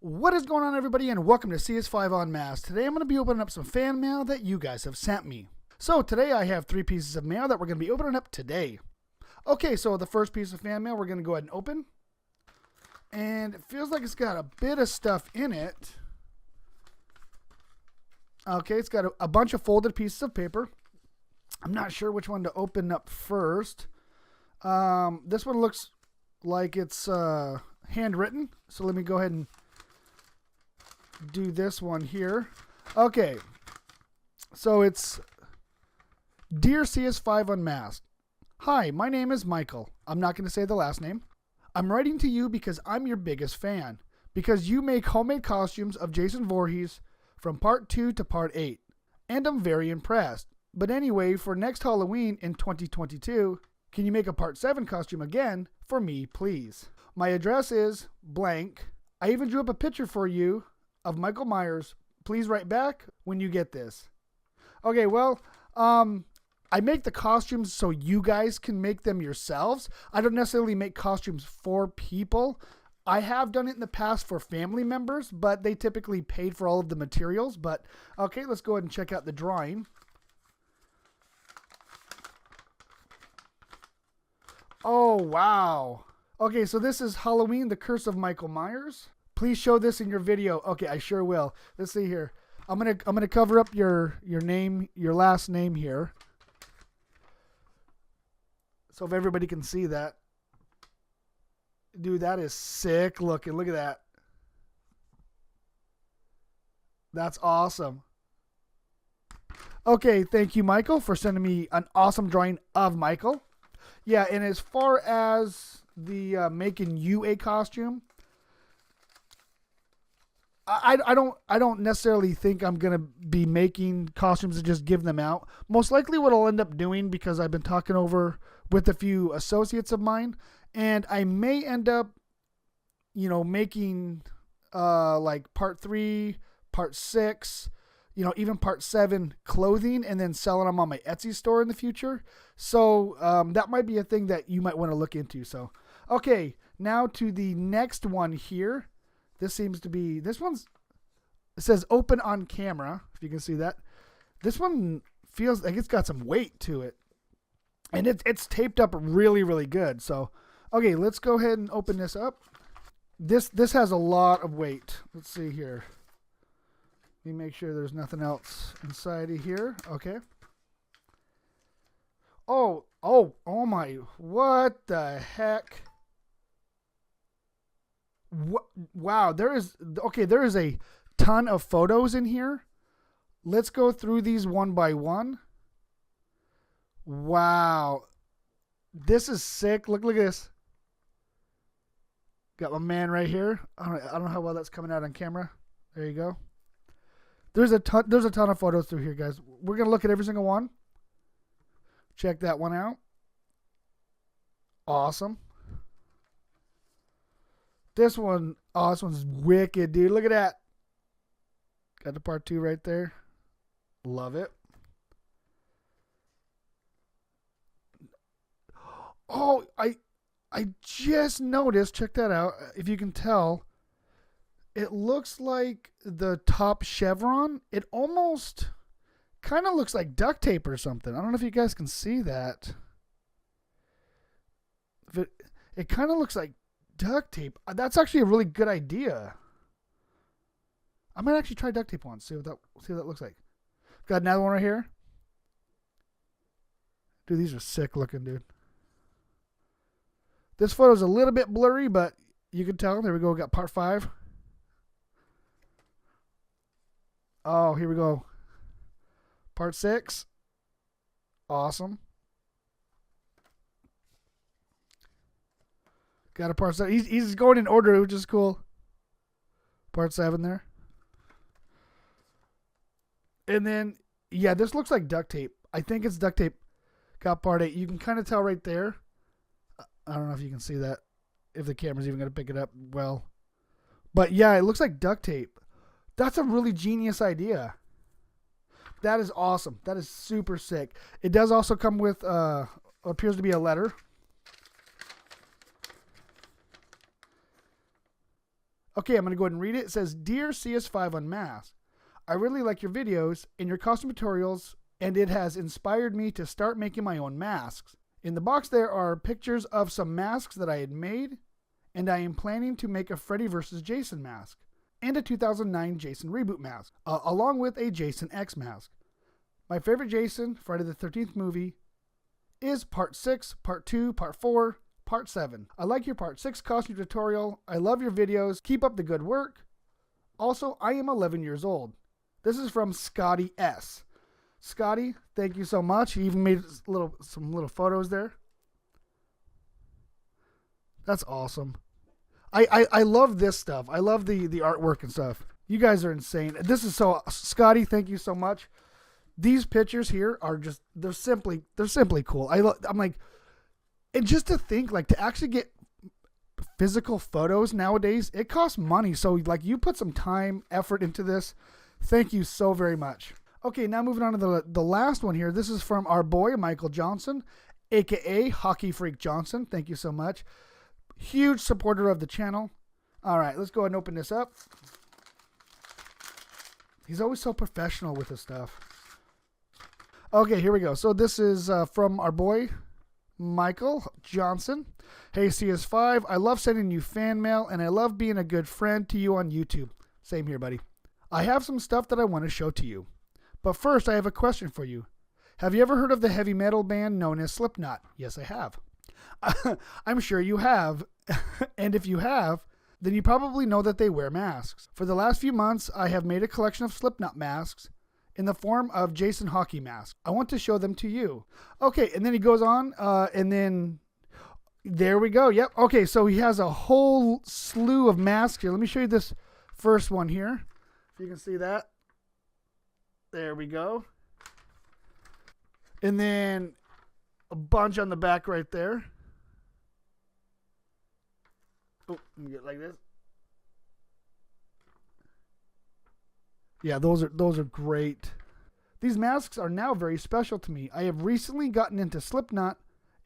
What is going on, everybody, and welcome to CS5 Unmasked. Today I'm going to be opening up some fan mail that you guys have sent me. So today I have 3 pieces of mail that we're going to be opening up today. Okay, so the first piece of fan mail we're going to go ahead and open. And it feels like it's got a bit of stuff in it. Okay, it's got a bunch of folded pieces of paper. I'm not sure which one to open up first. This one looks like it's handwritten. So let me go ahead and do this one here. Okay, so it's Dear CS5 Unmasked. Hi, my name is Michael. I'm not going to say the last name. I'm writing to you because I'm your biggest fan. Because you make homemade costumes of Jason Voorhees from part 2 to part 8. And I'm very impressed. But anyway, for next Halloween in 2022, can you make a part 7 costume again for me, please? My address is blank. I even drew up a picture for you of Michael Myers. Please write back when you get this. Okay, well, I make the costumes so you guys can make them yourselves. I don't necessarily make costumes for people. I have done it in the past for family members, but they typically paid for all of the materials. But okay, let's go ahead and check out the drawing. Oh, wow. Okay, so this is Halloween, the Curse of Michael Myers. Please show this in your video. Okay, I sure will. Let's see here. I'm gonna cover up your name, your last name here, so if everybody can see that. Dude, that is sick looking. Look at that. That's awesome. Okay, thank you, Michael, for sending me an awesome drawing of Michael. Yeah, and as far as the making you a costume, I don't necessarily think I'm gonna be making costumes and just give them out. Most likely, what I'll end up doing, because I've been talking over with a few associates of mine, and I may end up, making like part 3, part 6, even part 7 clothing, and then selling them on my Etsy store in the future. So that might be a thing that you might want to look into. So, okay, now to the next one here. This seems to be, it says open on camera, if you can see that. This one feels like it's got some weight to it. And it's taped up really, really good. So, okay, let's go ahead and open this up. This has a lot of weight. Let's see here. Let me make sure there's nothing else inside of here. Okay. Oh my, what the heck? Wow, there is a ton of photos in here. Let's go through these one by one. Wow, this is sick. Look at this. Got my man right here. I don't know how well that's coming out on camera. There you go. There's a ton of photos through here, guys. We're gonna look at every single one. Check that one out. Awesome. This one's wicked, dude. Look at that. Got the part 2 right there. Love it. Oh, I just noticed, check that out. If you can tell, it looks like the top chevron, it almost kind of looks like duct tape or something. I don't know if you guys can see that. It kind of looks like duct tape. That's actually a really good idea. I might actually try duct tape once. See what that looks like. Got another one right here. Dude, these are sick looking, dude. This photo's a little bit blurry, but you can tell. There we go. Got part 5. Oh, here we go. Part 6. Awesome. Got a part 7. He's going in order, which is cool. Part 7 there. And then, yeah, this looks like duct tape. I think it's duct tape. Got part 8. You can kind of tell right there. I don't know if you can see that. If the camera's even going to pick it up well. But yeah, it looks like duct tape. That's a really genius idea. That is awesome. That is super sick. It does also come with, appears to be a letter. Okay, I'm going to go ahead and read it. It says, Dear CS5 Unmasked, I really like your videos and your costume tutorials, and it has inspired me to start making my own masks. In the box there are pictures of some masks that I had made, and I am planning to make a Freddy vs. Jason mask and a 2009 Jason reboot mask, along with a Jason X mask. My favorite Jason, Friday the 13th movie, is Part 6, Part 2, Part 4, Part 7. I like your Part 6 costume tutorial. I love your videos. Keep up the good work. Also, I am 11 years old. This is from Ste S. Scotty, thank you so much. He even made some little photos there. That's awesome. I love this stuff. I love the artwork and stuff. You guys are insane. This is so, Scotty, thank you so much. These pictures here are just, they're simply cool. I'm like, and just to think, like, to actually get physical photos nowadays, it costs money. So, like, you put some time, effort into this. Thank you so very much. Okay, now moving on to the last one here. This is from our boy, Michael Johnson, a.k.a. Hockey Freak Johnson. Thank you so much. Huge supporter of the channel. All right, let's go ahead and open this up. He's always so professional with his stuff. Okay, here we go. So this is from our boy, Michael Johnson. Hey, CS5, I love sending you fan mail, and I love being a good friend to you on YouTube. Same here, buddy. I have some stuff that I want to show to you. But first, I have a question for you. Have you ever heard of the heavy metal band known as Slipknot? Yes, I have. I'm sure you have. And if you have, then you probably know that they wear masks. For the last few months, I have made a collection of Slipknot masks in the form of Jason hockey masks. I want to show them to you. Okay, and then he goes on, and then there we go. Yep. Okay, so he has a whole slew of masks here. Let me show you this first one here. If you can see that. There we go. And then a bunch on the back right there. Oh, let me get it like this. Yeah, those are great. These masks are now very special to me. I have recently gotten into Slipknot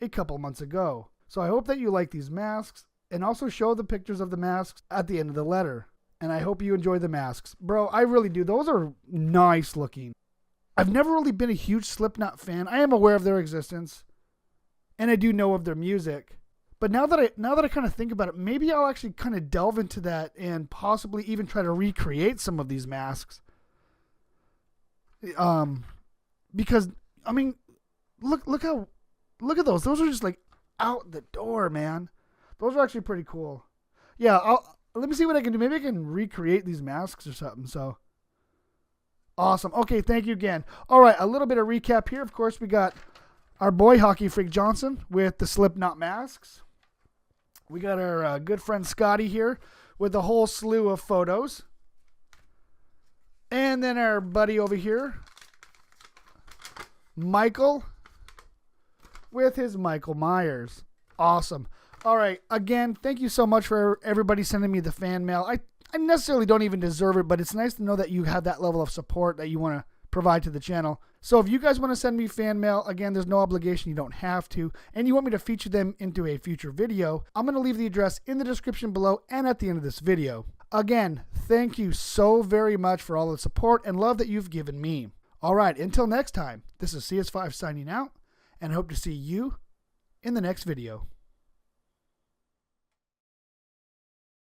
a couple months ago. So I hope that you like these masks, and also show the pictures of the masks at the end of the letter. And I hope you enjoy the masks. Bro, I really do. Those are nice looking. I've never really been a huge Slipknot fan. I am aware of their existence, and I do know of their music. But now that I kind of think about it, maybe I'll actually kind of delve into that and possibly even try to recreate some of these masks. Because I mean, look at those. Those are just like out the door, man. Those are actually pretty cool. Yeah, let me see what I can do. Maybe I can recreate these masks or something. So awesome. Okay, thank you again. All right, a little bit of recap here. Of course, we got our boy Hockey Freak Johnson with the Slipknot masks. We got our good friend Scotty here with a whole slew of photos. And then our buddy over here, Michael, with his Michael Myers. Awesome. All right. Again, thank you so much for everybody sending me the fan mail. I necessarily don't even deserve it, but it's nice to know that you have that level of support that you want to provide to the channel. So if you guys want to send me fan mail, again, there's no obligation. You don't have to. And you want me to feature them into a future video, I'm going to leave the address in the description below and at the end of this video. Again, thank you so very much for all the support and love that you've given me. All right, until next time, this is CS5 signing out, and I hope to see you in the next video.